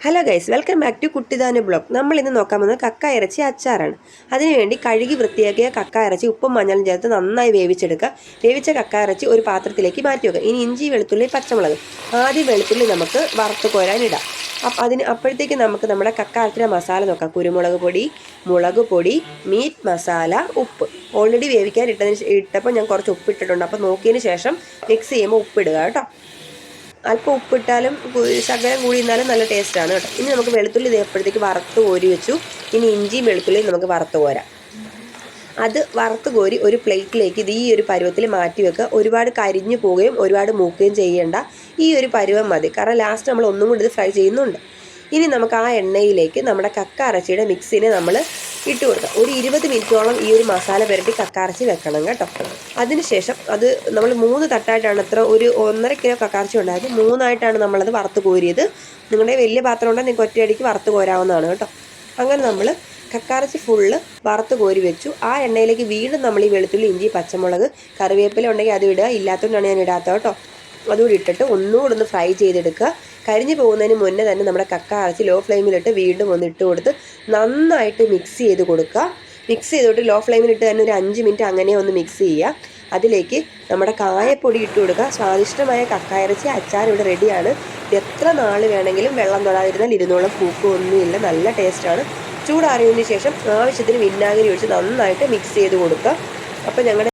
Hello guys, welcome back to Kuttidana blog. നമ്മൾ ഇന്ന് നോക്കാൻ പോകുന്നത് കക്ക ഇറച്ചി അച്ചാറാണ്. അതിനുവേണ്ടി കഴുകി വൃത്തിയാക്കിയ കക്ക ഇറച്ചി ഉപ്പും മഞ്ഞളും ചേർത്ത് നന്നായി വേവിച്ചെടുക്കുക. വേവിച്ച കക്ക ഇറച്ചി ഒരു പാത്രത്തിലേക്ക് മാറ്റി വെക്കുക. ഇനി ഇഞ്ചി, വെളുത്തുള്ളി, പച്ചമുളക്. ആദ്യം വെളുത്തുള്ളി നമുക്ക് വറുത്ത് കോരാനിടാം. അപ്പോഴത്തേക്ക് നമുക്ക് നമ്മുടെ കക്ക ഇറച്ചിയുടെ മസാല നോക്കാം. കുരുമുളക് പൊടി, മുളക് പൊടി, മീറ്റ് മസാല, ഉപ്പ്. ഓൾറെഡി വേവിക്കാൻ ഇട്ടപ്പോൾ ഞാൻ കുറച്ച് ഉപ്പിട്ടിട്ടുണ്ട്. അപ്പോൾ നോക്കിയതിന് ശേഷം മിക്സ് ചെയ്യുമ്പോൾ ഉപ്പിടുക കേട്ടോ. അല്പം ഉപ്പിട്ടാലും ശകലം കൂടി ഇരുന്നാലും നല്ല ടേസ്റ്റാണ് കേട്ടോ. ഇനി നമുക്ക് വെളുത്തുള്ളി ഇതേപ്പോഴത്തേക്ക് വറുത്ത് കോരി വെച്ചു. ഇനി ഇഞ്ചിയും വെളുത്തുള്ളിയും നമുക്ക് വറുത്ത് കോരാം. അത് വറുത്ത് കോരി ഒരു പ്ലേറ്റിലേക്ക് ഇത് ഈ ഒരു പരുവത്തിൽ മാറ്റി വെക്കുക. ഒരുപാട് കരിഞ്ഞു പോവുകയും ഒരുപാട് മൂക്കുകയും ചെയ്യേണ്ട. ഈ ഒരു പരുവം മതി, കാരണം ലാസ്റ്റ് നമ്മൾ ഒന്നും കൂടി ഇത് ഫ്രൈ ചെയ്യുന്നുണ്ട്. ഇനി നമുക്ക് ആ എണ്ണയിലേക്ക് നമ്മുടെ കക്ക ഇറച്ചിയുടെ മിക്സിനെ നമ്മൾ ഇട്ട് കൊടുക്കാം. ഒരു 20 മിനിറ്റോളം ഈ ഒരു മസാല പുരട്ടി കക്ക ഇറച്ചി വെക്കണം കേട്ടോ. അതിനുശേഷം അത് നമ്മൾ 3 തട്ടായിട്ടാണ്, ഒരു 1.5 കിലോ കക്ക ഇറച്ചി ഉണ്ടായത്. 3ആയിട്ടാണ് നമ്മളത് വറുത്ത് കോരിയത്. നിങ്ങളുടെ വലിയ പാത്രം ഉണ്ടെങ്കിൽ നിങ്ങൾക്ക് ഒറ്റയടിക്ക് വറുത്ത് കോരാവുന്നതാണ് കേട്ടോ. അങ്ങനെ നമ്മൾ കക്കാറച്ചി ഫുള്ള് വറുത്ത് കോരി വെച്ചു. ആ എണ്ണയിലേക്ക് വീണ്ടും നമ്മൾ ഈ വെളുത്തുള്ളി, ഇഞ്ചി, പച്ചമുളക്, കറിവേപ്പില ഉണ്ടെങ്കിൽ അത് ഇടുക. ഇല്ലാത്തതുകൊണ്ടാണ് ഞാൻ ഇടാത്തത് കേട്ടോ. അതുകൂടി ഇട്ടിട്ട് ഒന്നുകൂടെ ഒന്ന് ഫ്രൈ ചെയ്തെടുക്കുക. കരിഞ്ഞു പോകുന്നതിന് മുന്നേ തന്നെ നമ്മുടെ കക്ക ഇറച്ചി ലോ ഫ്ലെയിമിലിട്ട് വീണ്ടും ഒന്ന് ഇട്ട് കൊടുത്ത് നന്നായിട്ട് മിക്സ് ചെയ്ത് കൊടുക്കുക. മിക്സ് ചെയ്തിട്ട് ലോ ഫ്ലെയിമിലിട്ട് തന്നെ ഒരു 5 മിനിറ്റ് അങ്ങനെ ഒന്ന് മിക്സ് ചെയ്യുക. അതിലേക്ക് നമ്മുടെ കായപ്പൊടി ഇട്ട് കൊടുക്കുക. സ്വാദിഷ്ടമായ കക്ക ഇറച്ചി അച്ചാർ ഇവിടെ റെഡിയാണ്. എത്ര നാൾ വേണമെങ്കിലും വെള്ളം തൊടാതിരുന്നാൽ ഇരുന്നോളം, പൂക്കൊന്നുമില്ല, നല്ല ടേസ്റ്റാണ്. ചൂടാറിയതിന് ശേഷം ആവശ്യത്തിന് വിനാഗിരി ഒഴിച്ച് നന്നായിട്ട് മിക്സ് ചെയ്ത് കൊടുക്കുക. അപ്പോൾ ഞങ്ങളുടെ